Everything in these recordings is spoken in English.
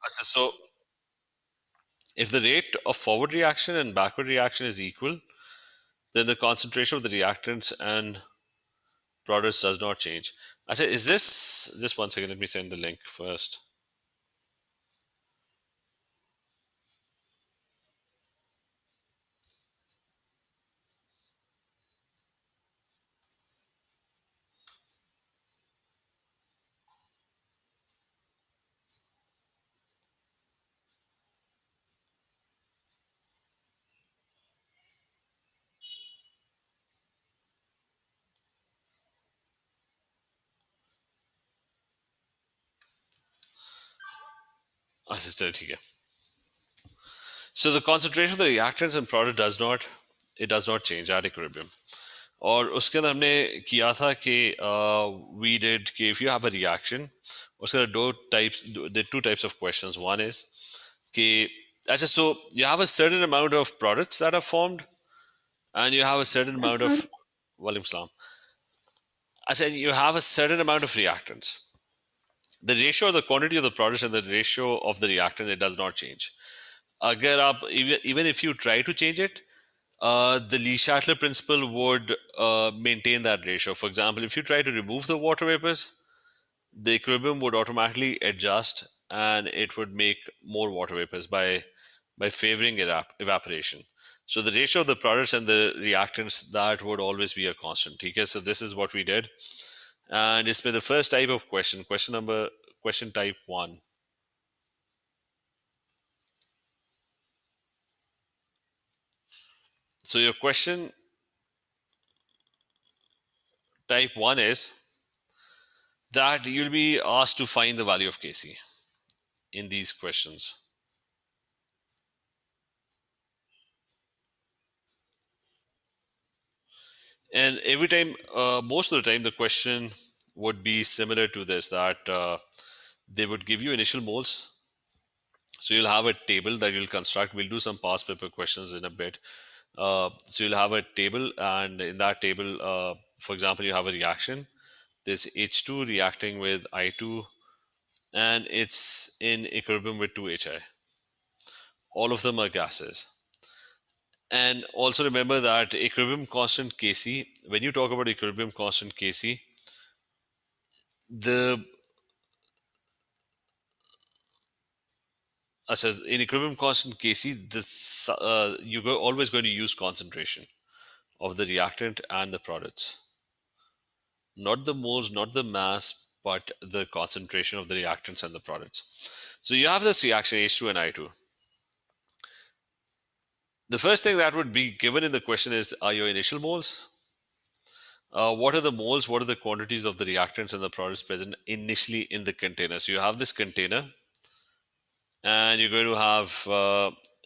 So if the rate of forward reaction and backward reaction is equal, then the concentration of the reactants and products does not change. I said, is this just one second? Let me send the link first. I said, okay. So the concentration of the reactants and product does not change at equilibrium. और उसके अंदर हमने किया था कि we did कि if you have a reaction, उसके अंदर there are two types of questions. One is कि अच्छा, so you have a certain amount of products that are formed and you have a certain amount of Walaikum salam. I said you have a certain amount of reactants. The ratio, the quantity of the products and the ratio of the reactant, it does not change. अगर आप even if you try to change it, the Lee-Shatler principle would maintain that ratio. For example, if you try to remove the water vapors, the equilibrium would automatically adjust and it would make more water vapors by favoring evaporation. So the ratio of the products and the reactants, that would always be a constant. Okay, so this is what we did, and it's been the first type of question type 1. So your question type 1 is that you'll be asked to find the value of Kc in these questions. And every time, most of the time, the question would be similar to this, that they would give you initial moles. So you'll have a table that you'll construct. We'll do some past paper questions in a bit. So you'll have a table, and in that table, for example, you have a reaction. There's H2 reacting with I2, and it's in equilibrium with 2HI. All of them are gases. And also remember that equilibrium constant Kc, when you talk about equilibrium constant Kc, the as in equilibrium constant Kc, you're always going to use concentration of the reactant and the products, not the moles, not the mass, but the concentration of the reactants and the products. So you have this reaction H2 and I2. The first thing that would be given in the question is, are your initial moles? What are the moles? What are the quantities of the reactants and the products present initially in the container? So you have this container, and you're going to have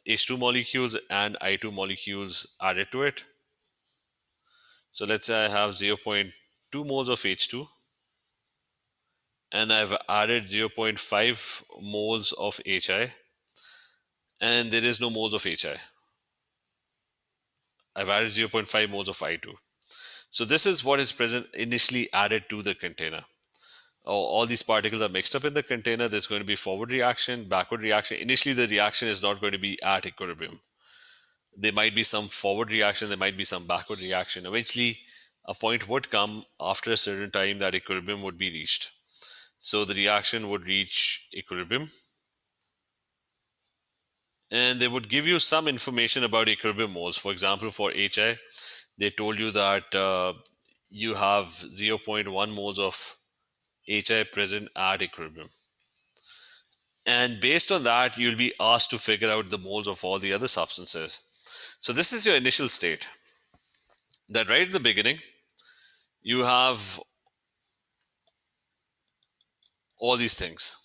H2 molecules and I2 molecules added to it. So let's say I have 0.2 moles of H2, and I've added 0.5 moles of HI, and there is no moles of HI. I've added 0.5 moles of I2. So this is what is present initially added to the container. All these particles are mixed up in the container. There's going to be forward reaction, backward reaction. Initially, the reaction is not going to be at equilibrium. There might be some forward reaction, there might be some backward reaction. Eventually, a point would come after a certain time that equilibrium would be reached. So the reaction would reach equilibrium, and they would give you some information about equilibrium moles. For example, for HI, they told you that you have 0.1 moles of HI present at equilibrium. And based on that, you'll be asked to figure out the moles of all the other substances. So this is your initial state. That right at the beginning, you have all these things.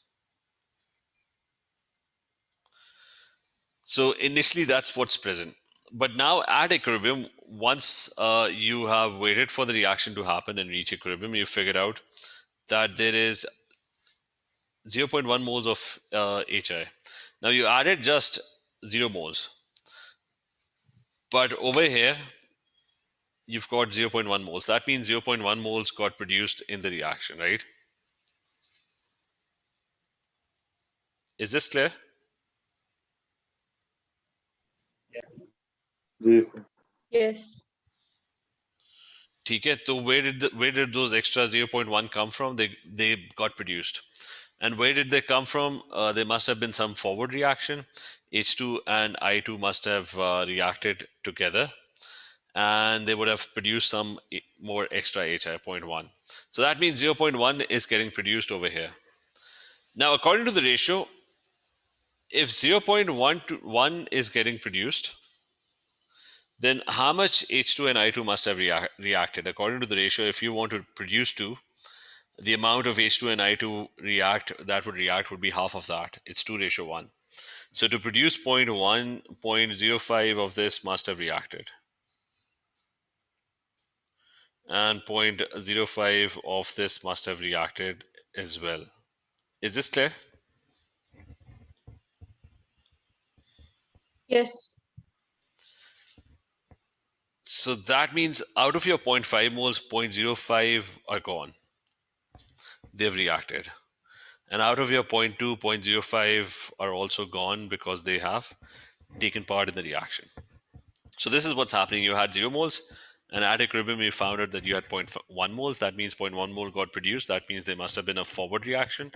So initially, that's what's present. But now at equilibrium, once you have waited for the reaction to happen and reach equilibrium, you figured out that there is 0.1 moles of HI. Now you added just 0 moles. But over here, you've got 0.1 moles. That means 0.1 moles got produced in the reaction, right? Is this clear? Ji sir. Yes. ठीक है, तो where did those extra 0.1 come from? They got produced. And where did they come from? There must have been some forward reaction. H2 and I2 must have reacted together, and they would have produced some more extra HI, 0.1. So that means 0.1 is getting produced over here. Now, according to the ratio, if 0.1 to 1 is getting produced, then how much H2 and I2 must have reacted? According to the ratio, if you want to produce 2, the amount of H2 and I2 react would be half of that. It's 2:1. So to produce 0.1, 0.05 of this must have reacted. And 0.05 of this must have reacted as well. Is this clear? Yes. So that means out of your 0.5 moles, 0.05 are gone. They've reacted. And out of your 0.2, 0.05 are also gone because they have taken part in the reaction. So this is what's happening. You had 0 moles, and at equilibrium, you found out that you had 0.1 moles. That means 0.1 mole got produced. That means there must have been a forward reaction,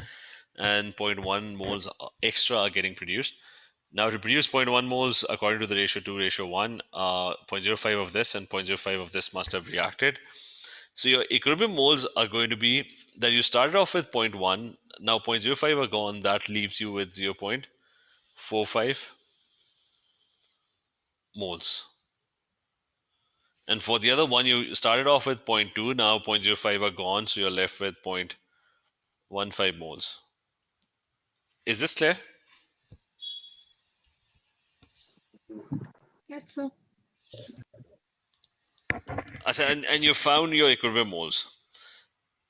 and 0.1 moles extra are getting produced. Now, to produce 0.1 moles, according to the ratio 2:1, 0.05 of this and 0.05 of this must have reacted. So your equilibrium moles are going to be that you started off with 0.1, now 0.05 are gone, that leaves you with 0.45 moles. And for the other one, you started off with 0.2, now 0.05 are gone, so you're left with 0.15 moles. Is this clear? Yes, sir. And you found your equilibrium moles.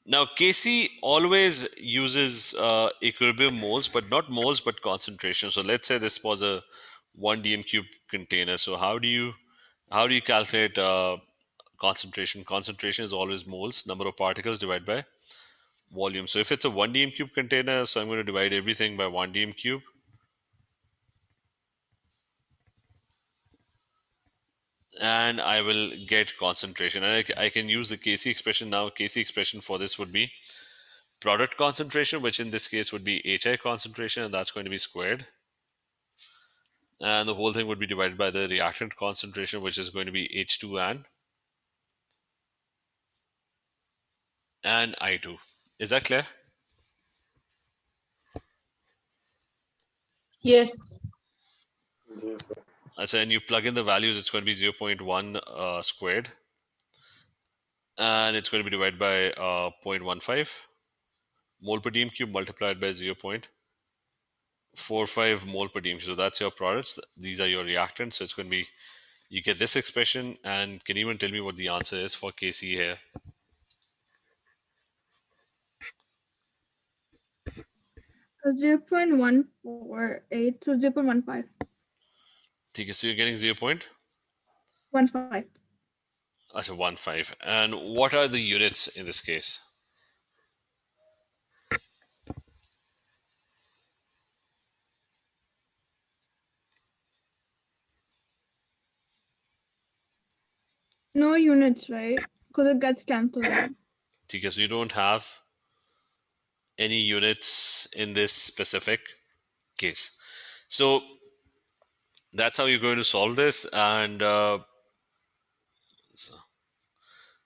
Now, Casey always uses equilibrium moles, but not moles, but concentration. So let's say this was a 1 dm cube container. So how do you calculate concentration? Concentration is always moles, number of particles divided by volume. So if it's a 1 dm cube container, so I'm going to divide everything by 1 dm cube. And I will get concentration. And I can use the Kc expression now. Kc expression for this would be product concentration, which in this case would be HI concentration, and that's going to be squared. And the whole thing would be divided by the reactant concentration, which is going to be H2 and I2. Is that clear? Yes. Yes sir. So, and you plug in the values, it's going to be 0.1 squared, and it's going to be divided by 0.15 mole per dm cube multiplied by 0.45 mole per dm cube. So that's your products. These are your reactants. So it's going to be, you get this expression. And can you even tell me what the answer is for Kc here? 0.148 to 0.15. Okay, so you're getting 0.15. 15. And what are the units in this case? No units, right? Because it gets cancelled out. Okay, so you don't have any units in this specific case. So that's how you're going to solve this. And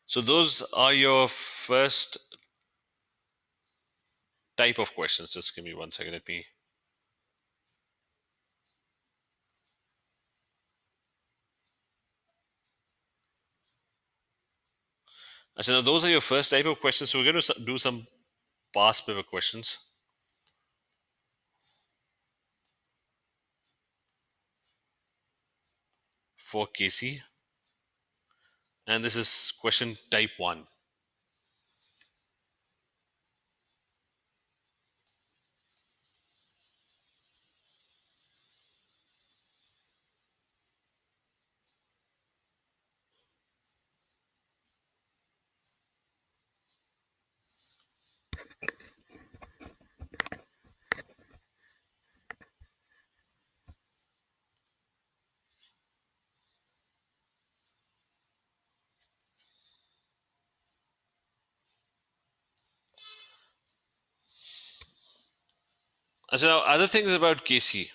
so those are your first type of questions. Just give me 1 second. Let me. So now those are your first type of questions. So we're going to do some past paper questions for Casey. And this is question type 1. So now other things about Kc.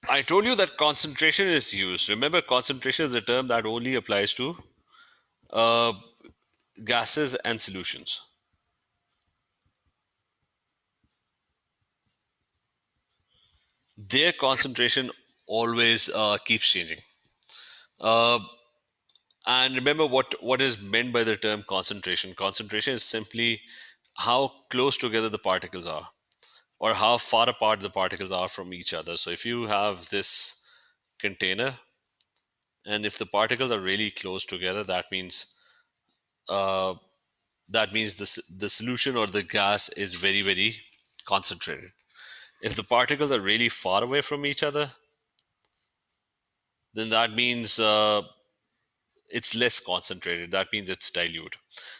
I told you that concentration is used. Remember, concentration is a term that only applies to uh, gases and solutions. Their concentration always keeps changing. Uh, and remember what is meant by the term concentration. Concentration is simply how close together the particles are, or how far apart the particles are from each other. So if you have this container, and if the particles are really close together, uh, that means the solution or the gas is very, very concentrated. If the particles are really far away from each other, then that means it's less concentrated. That means it's dilute.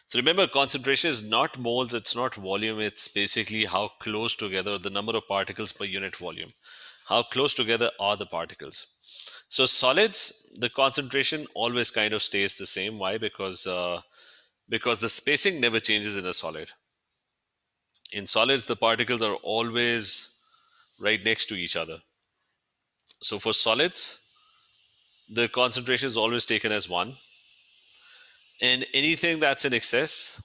So remember, concentration is not moles, it's not volume, it's basically how close together, the number of particles per unit volume. How close together are the particles? So solids, the concentration always kind of stays the same. Why? Because the spacing never changes in a solid. In solids, the particles are always right next to each other. So for solids, the concentration is always taken as 1. And anything that's in excess,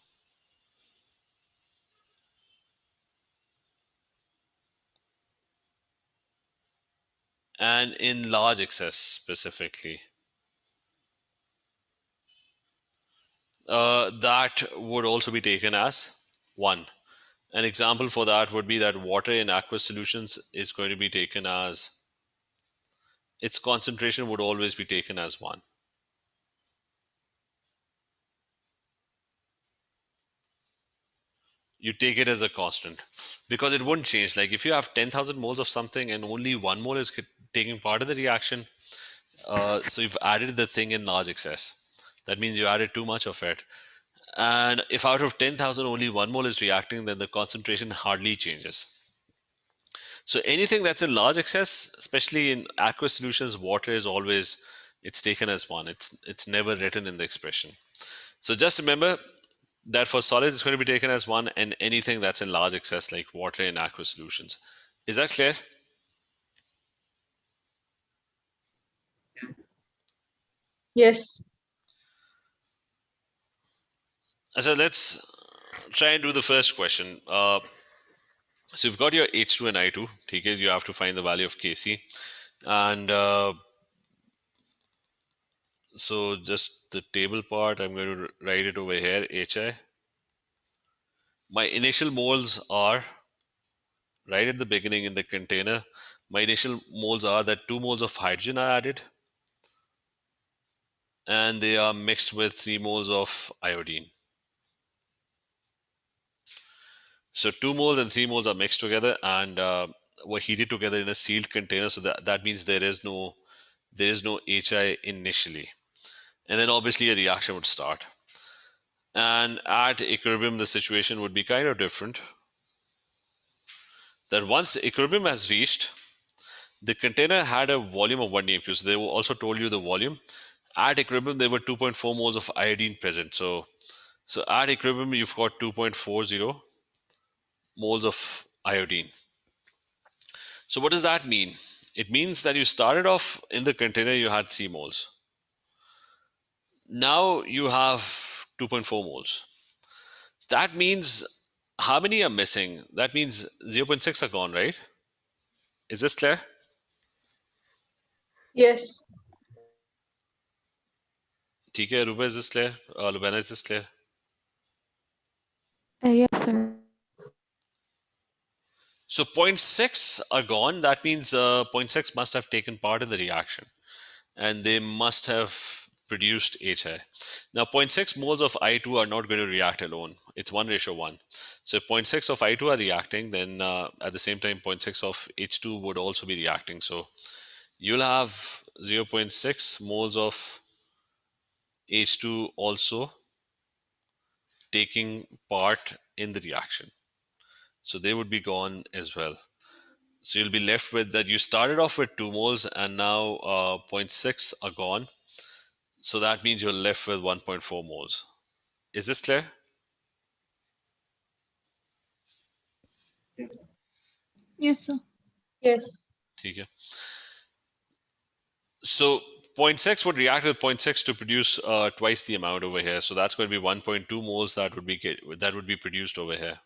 and in large excess specifically, that would also be taken as 1. An example for that would be that water in aqueous solutions is going to be taken as, its concentration would always be taken as 1. You take it as a constant because it wouldn't change. Like if you have 10,000 moles of something and only 1 mole is taking part of the reaction, so you've added the thing in large excess. That means you added too much of it. And if out of 10,000 only 1 mole is reacting, then the concentration hardly changes. So anything that's in large excess, especially in aqueous solutions, water is always, it's taken as 1. It's never written in the expression. So just remember that for solids it's going to be taken as 1, and anything that's in large excess like water in aqueous solutions. Is that clear? Yes. So let's try and do the first question. So you've got your H2 and I2. Okay, you have to find the value of Kc. And so just the table part, I'm going to write it over here, Hi. My initial moles are right at the beginning in the container. My initial moles are that 2 moles of hydrogen are added, and they are mixed with 3 moles of iodine. So 2 moles and 3 moles are mixed together and were heated together in a sealed container. So that means there is no Hi initially, and then obviously a reaction would start. And at equilibrium, the situation would be kind of different. That once equilibrium has reached, the container had a volume of 1 dm cube. So they also told you the volume. At equilibrium, there were 2.4 moles of iodine present. So at equilibrium, you've got 2.40 moles of iodine. So what does that mean? It means that you started off in the container, you had 3 moles. Now you have 2.4 moles. That means how many are missing? That means 0.6 are gone, right? Is this clear? Yes. TK, Ruba, is this clear? Lubena, is this clear? Yes, sir. So 0.6 are gone. That means 0.6 must have taken part in the reaction, and they must have produced Hi. Now 0.6 moles of I2 are not going to react alone. It's 1:1. So if 0.6 of I2 are reacting, then at the same time 0.6 of H2 would also be reacting. So you'll have 0.6 moles of H2 also taking part in the reaction. So they would be gone as well. So you'll be left with that you started off with 2 moles and now 0.6 are gone. So that means you're left with 1.4 moles. Is this clear? Yes, sir. Yes. ठीक है. So 0.6 would react with 0.6 to produce twice the amount over here. So that's going to be 1.2 moles that would be produced over here.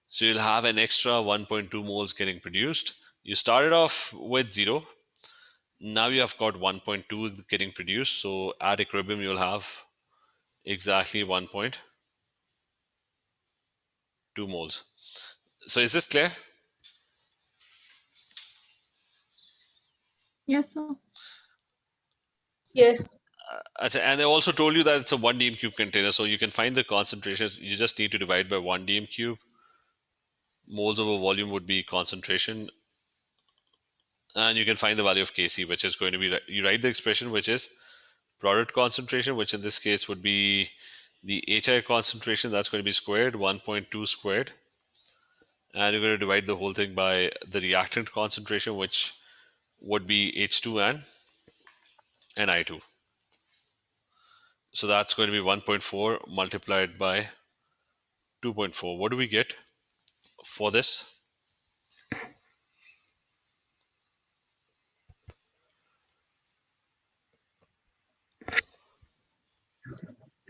So you'll have an extra 1.2 moles getting produced. You started off with 0. Now you have got 1.2 getting produced. So at equilibrium, you'll have exactly 1.2 moles. So is this clear? Yes, sir. Yes. And I also told you that it's a 1 dm cube container. So you can find the concentration. You just need to divide by 1 dm cube. Moles over volume would be concentration. And you can find the value of Kc, which is going to be, you write the expression, which is product concentration, which in this case would be the HI concentration. That's going to be squared, 1.2 squared. And you're going to divide the whole thing by the reactant concentration, which would be H2 and I2. So that's going to be 1.4 multiplied by 2.4. What do we get for this?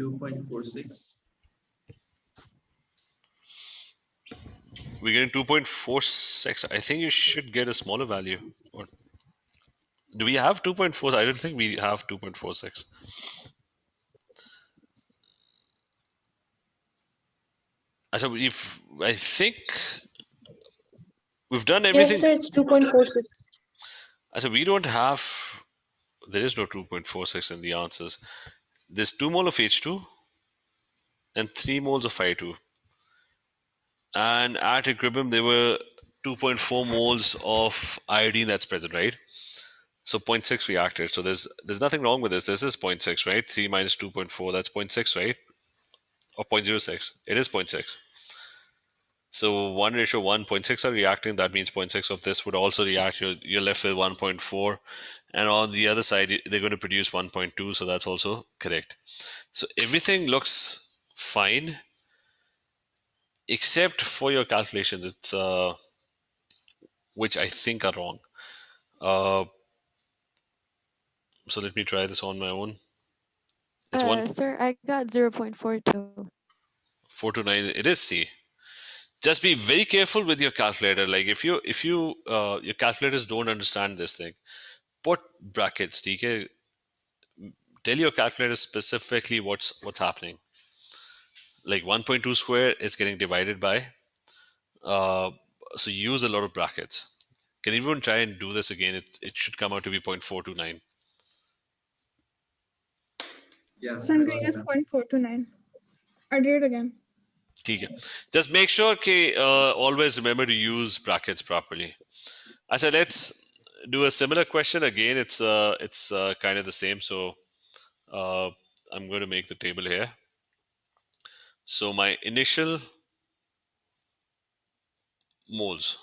2.46. We're getting 2.46. I think you should get a smaller value. Or do we have 2.4? I don't think we have 2.46. So if I think we've done Yes, everything. sir, it's 2.46. So we don't have. There is no 2.46 in the answers. There's 2 mole of H2 and 3 moles of I2. And at equilibrium, there were 2.4 moles of iodine that's present, right? So 0.6 reacted. So there's nothing wrong with this. This is 0.6, right? 3 minus 2.4, that's 0.6, right? Or 0.06. It is 0.6. So 1:1, 0.6 are reacting. That means 0.6 of this would also react. You're left with 1.4. And on the other side, they're going to produce 1.2. So that's also correct. So everything looks fine, except for your calculations. It's which I think are wrong. So let me try this on my own. It's one Sir, I got 0.42. 4 to 9. It is C. Just be very careful with your calculator. Like if you your calculators don't understand this thing, put brackets. Okay, tell your calculator specifically what's happening. Like 1.2 square is getting divided by. So use a lot of brackets. Can everyone try and do this again? It should come out to be 0.429. Yeah, So I'm I doing got as that. 0.429. I did it again. Okay. Just make sure always remember to use brackets properly. I said let's do a similar question again. It's kind of the same. So I'm going to make the table here. So my initial moles.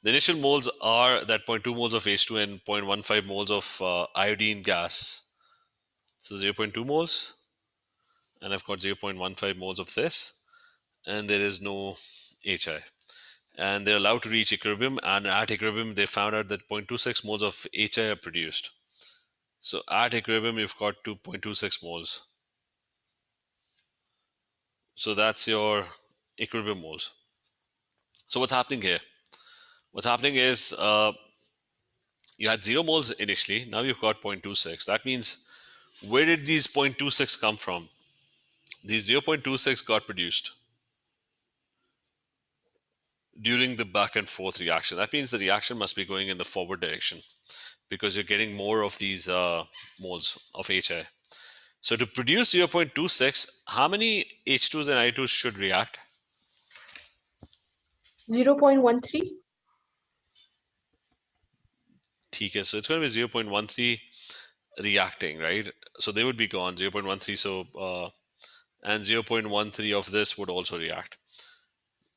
The initial moles are that zero point 0.2 moles of H2 and 0.15 moles of iodine gas. So 0.2 moles, and I've got 0.15 moles of this, and there is no HI. And they're allowed to reach equilibrium, and at equilibrium, they found out that 0.26 moles of HI are produced. So at equilibrium, you've got 2.26 moles. So that's your equilibrium moles. So what's happening here? What's happening is you had 0 moles initially, now you've got 0.26. That means where did these 0.26 come from? These 0.26 got produced during the back and forth reaction. That means the reaction must be going in the forward direction because you're getting more of these moles of HI. So to produce 0.26, how many H2s and I2s should react? 0.13. Okay, so it's going to be 0.13 reacting, right? So they would be gone, 0.13. So, and 0.13 of this would also react.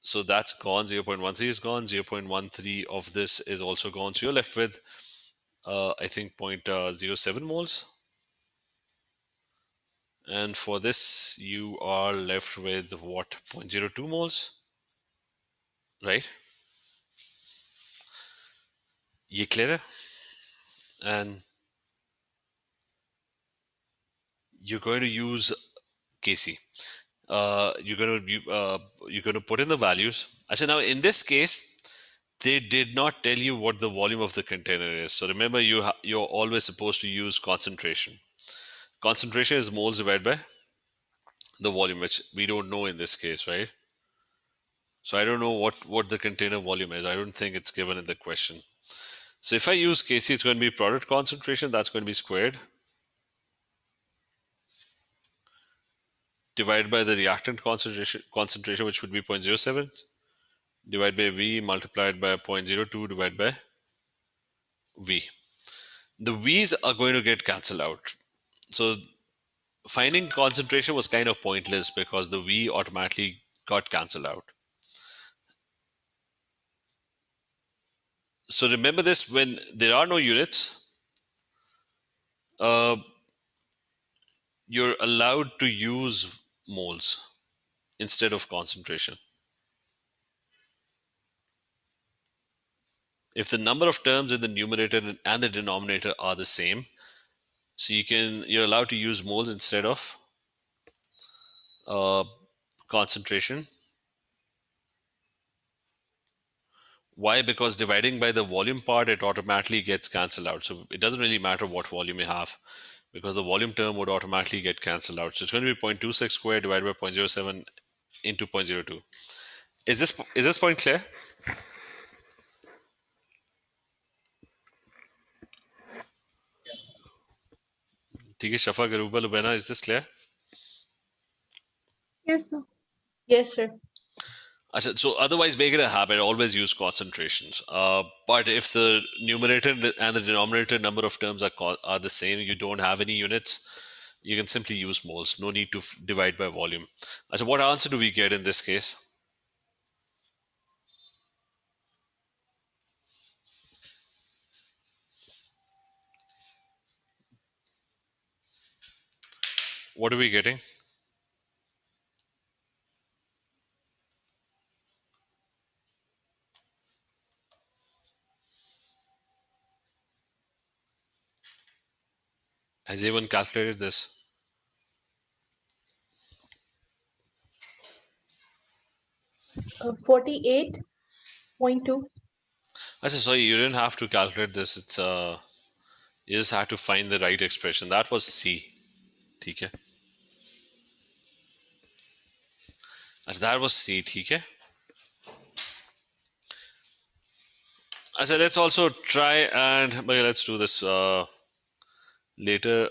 So that's gone, 0.13 is gone, 0.13 of this is also gone. So you're left with, I think, 0.07 moles. And for this, you are left with what? 0.02 moles, right? Ye clear? And you're going to use Kc. You're going to put in the values. I said now in this case, they did not tell you what the volume of the container is. So remember, you're always supposed to use concentration. Concentration is moles divided by the volume, which we don't know in this case, right? So I don't know what the container volume is. I don't think it's given in the question. So if I use Kc, it's going to be product concentration. That's going to be squared divided by the reactant concentration, which would be 0.07, divided by V multiplied by 0.02 divided by V. The V's are going to get cancelled out. So finding concentration was kind of pointless because the V automatically got cancelled out. So remember this, when there are no units, you're allowed to use moles instead of concentration. If the number of terms in the numerator and the denominator are the same, so you're allowed to use moles instead of concentration. Why? Because dividing by the volume part, it automatically gets cancelled out. So it doesn't really matter what volume you have, because the volume term would automatically get cancelled out. So it's going to be 0.26 squared divided by 0.07 into 0.02. Is this point clear? ठीक है शफा गरूबा लुबैना, is this clear? Yes, sir. Yes, sir. So otherwise, make it a habit. Always use concentrations. But if the numerator and the denominator number of terms are the same, you don't have any units, you can simply use moles. No need to divide by volume. So what answer do we get in this case? What are we getting? Has anyone calculated this? Uh, 48.2. I said, sorry, you didn't have to calculate this. It's you just had to find the right expression. That was C. ठीक है? That was C. ठीक है? I said, let's also try and okay, let's do this later.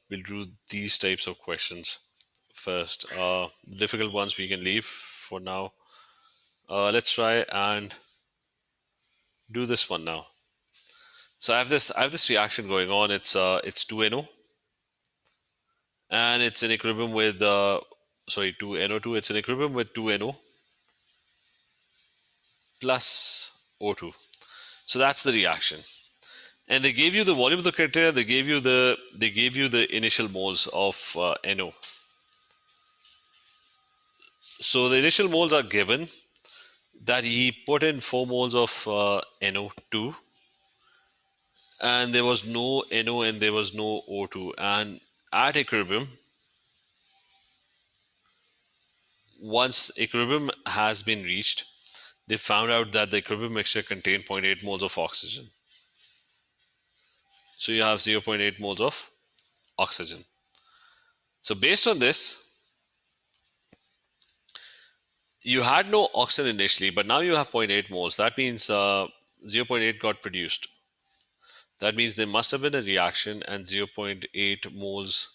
We'll do these types of questions first. Difficult ones we can leave for now. Let's try and do this one now. So I have this reaction going on. It's 2NO, and it's in equilibrium with 2NO2. It's in equilibrium with 2NO plus O2. So that's the reaction. And they gave you the volume of the container. They gave you the initial moles of NO. So the initial moles are given, that he put in 4 moles of NO2, and there was no NO and there was no O2. And at equilibrium, once equilibrium has been reached, they found out that the equilibrium mixture contained 0.8 moles of oxygen. So you have 0.8 moles of oxygen. So based on this, you had no oxygen initially, but now you have 0.8 moles. That means 0.8 got produced. That means there must have been a reaction and 0.8 moles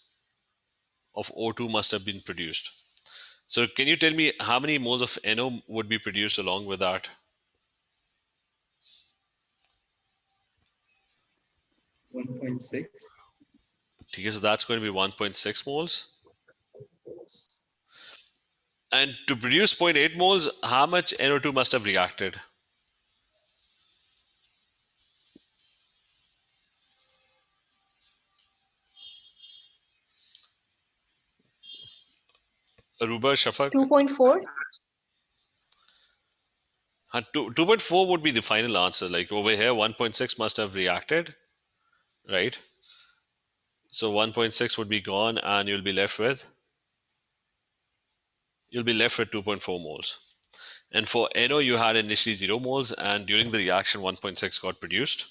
of O2 must have been produced. So can you tell me how many moles of NO would be produced along with that? 1.6. Okay, so that's going to be 1.6 moles. And to produce 0.8 moles, how much NO2 must have reacted? Aruba, Shafaq? 2.4. 2.4 would be the final answer. Like over here, 1.6 must have reacted, right? So 1.6 would be gone, and you'll be left with 2.4 moles. And for NO, you had initially 0 moles, and during the reaction, 1.6 got produced.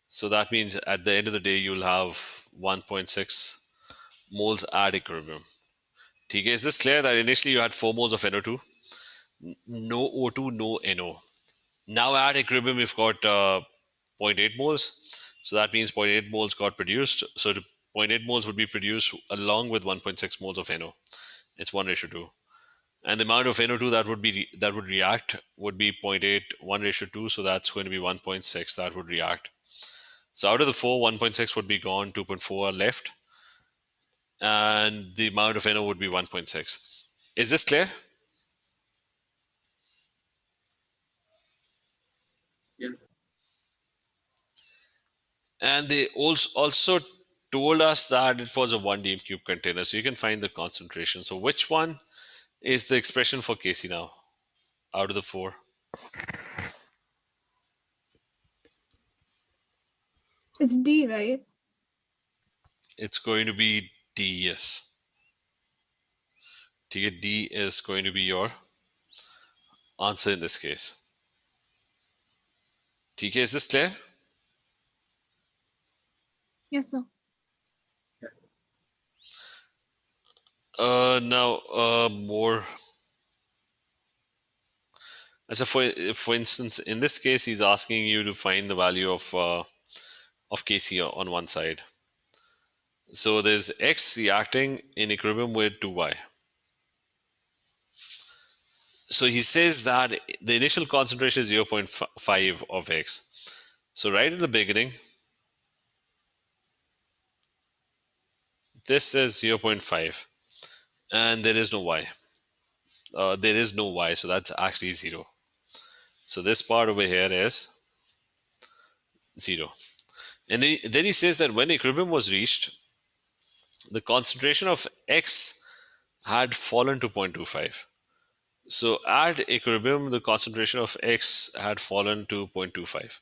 So that means at the end of the day, you'll have 1.6 moles at equilibrium. Okay, is this clear that initially you had 4 moles of NO2? No O2, no NO. Now at equilibrium, we've got 0.8 moles. So that means 0.8 moles got produced. So 0.8 moles would be produced along with 1.6 moles of NO. It's 1:2. And the amount of NO2 that would react would be 0.8, 1:2. So that's going to be 1.6 that would react. So out of the 4, 1.6 would be gone, 2.4 are left. And the amount of NO would be 1.6. Is this clear? Yeah. And they also told us that it was a 1 dm cube container. So you can find the concentration. So which one is the expression for Kc now out of the 4? It's D, right? It's going to be D, yes. D is going to be your answer in this case. TK, is this clear? Yes, sir. Now, more. So for instance, in this case, he's asking you to find the value of Kc on one side. So there's X reacting in equilibrium with 2y. So he says that the initial concentration is 0.5 of X. So right in the beginning, this is 0.5 and there is no y. There is no y, so that's actually 0. So this part over here is 0. And then he says that when equilibrium was reached, the concentration of X had fallen to 0.25. So at equilibrium, the concentration of X had fallen to 0.25.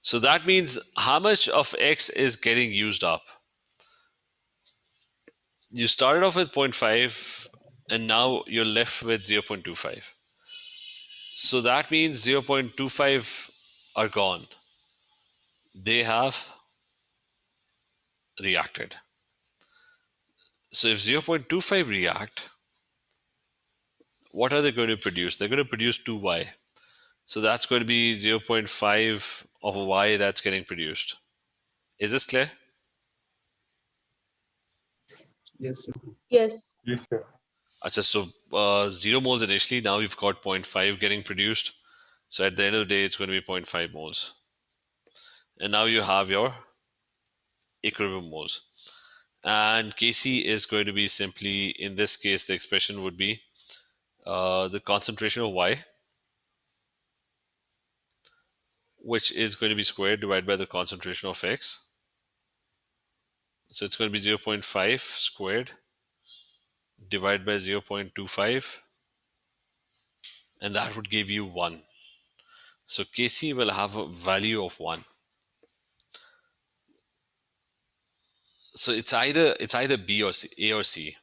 So that means how much of X is getting used up? You started off with 0.5 and now you're left with 0.25. So that means 0.25 are gone. They have reacted. So if 0.25 react, what are they going to produce? They're going to produce 2y. So that's going to be 0.5 of a y that's getting produced. Is this clear? Yes, sir. Yes. Yes, sir. So 0 moles initially, now we've got 0.5 getting produced. So at the end of the day, it's going to be 0.5 moles. And now you have your equilibrium moles. And Kc is going to be simply, in this case, the expression would be the concentration of y, which is going to be squared divided by the concentration of x. So it's going to be 0.5 squared divided by 0.25, and that would give you 1. So Kc will have a value of 1. So it's either B or C, A or C.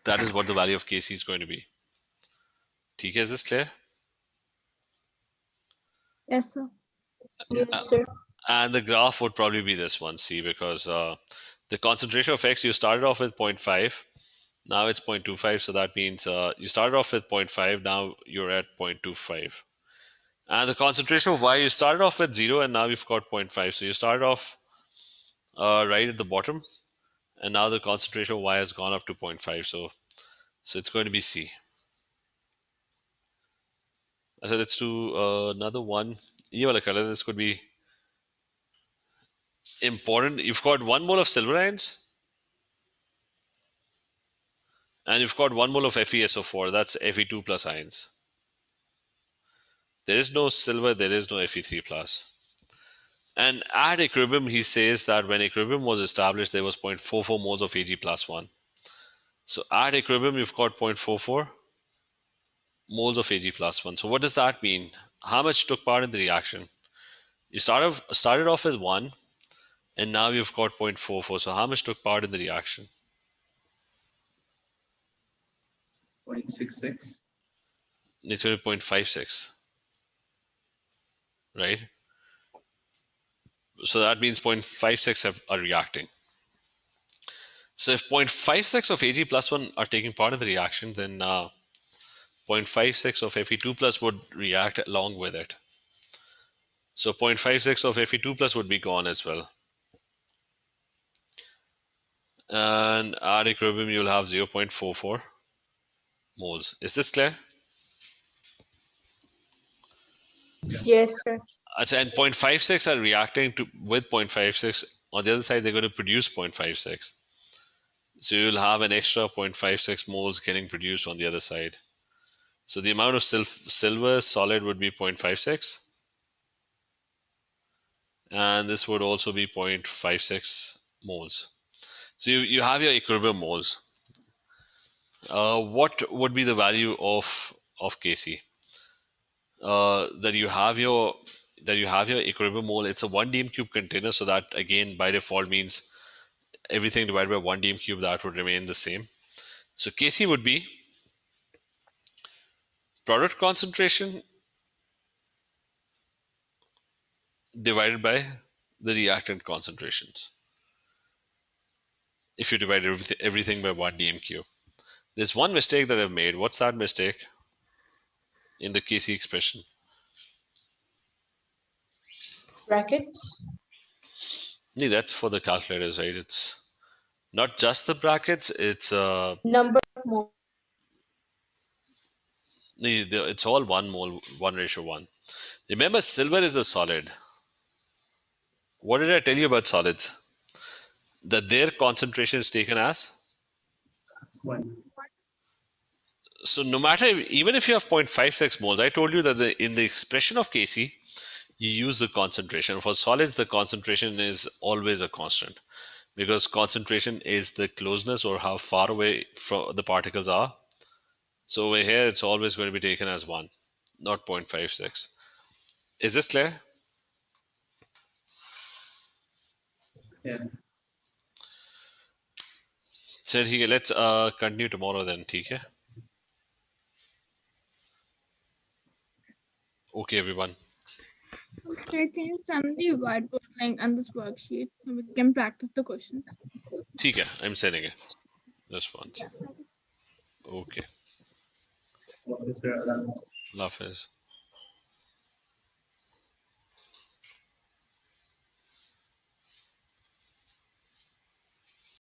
That is what the value of Kc is going to be. TK, is this clear? Yes, sir. Yes, sir. And the graph would probably be this one, C, because the concentration of X, you started off with 0.5, now it's 0.25, so that means you started off with 0.5, now you're at 0.25. And the concentration of Y, you started off with 0 and now you've got 0.5, so you started off right at the bottom, and now the concentration of Y has gone up to 0.5, so it's going to be C. So let's do another one. This could be important. You've got 1 mole of silver ions and you've got 1 mole of FeSO4. That's Fe2 plus ions. There is no silver, there is no Fe3 plus. And at equilibrium, he says that when equilibrium was established, there was 0.44 moles of Ag plus 1. So at equilibrium, you've got 0.44 moles of Ag plus 1. So what does that mean? How much took part in the reaction? You started off with 1, and now you've got 0.44. So how much took part in the reaction? 0.66. It's going to be 0.56, right? So that means 0.56 are reacting. So if 0.56 of Ag plus 1 are taking part in the reaction, then 0.56 of Fe2 plus would react along with it. So 0.56 of Fe2 plus would be gone as well. And at equilibrium, you'll have 0.44 moles. Is this clear? Yes, sir. And 0.56 are reacting with 0.56. On the other side, they're going to produce 0.56. So you'll have an extra 0.56 moles getting produced on the other side. So the amount of silver solid would be 0.56. And this would also be 0.56 moles. So you have your equilibrium moles. What would be the value of Kc? That you have your equilibrium mole. It's a 1 dm cube container, so that again by default means everything divided by 1 dm cube, that would remain the same. So Kc would be product concentration divided by the reactant concentrations. If you divide everything by 1 dm cube. There's one mistake that I've made. What's that mistake in the Kc expression? Brackets. Nee, that's for the calculators, right? It's not just the brackets. It's Number of moles. it's all 1 mole, 1:1. Remember, silver is a solid. What did I tell you about solids? That their concentration is taken as? 1. So no matter, even if you have 0.56 moles, I told you that in the expression of Kc, you use the concentration. For solids, the concentration is always a constant, because concentration is the closeness or how far away from the particles are. So over here, it's always going to be taken as 1, not 0.56. Is this clear? Yeah. So let's continue tomorrow then, okay? Okay, everyone. Okay, can you send the whiteboard link and this worksheet so we can practice the questions? Okay, I'm sending it. Response. Okay. What is the Love is.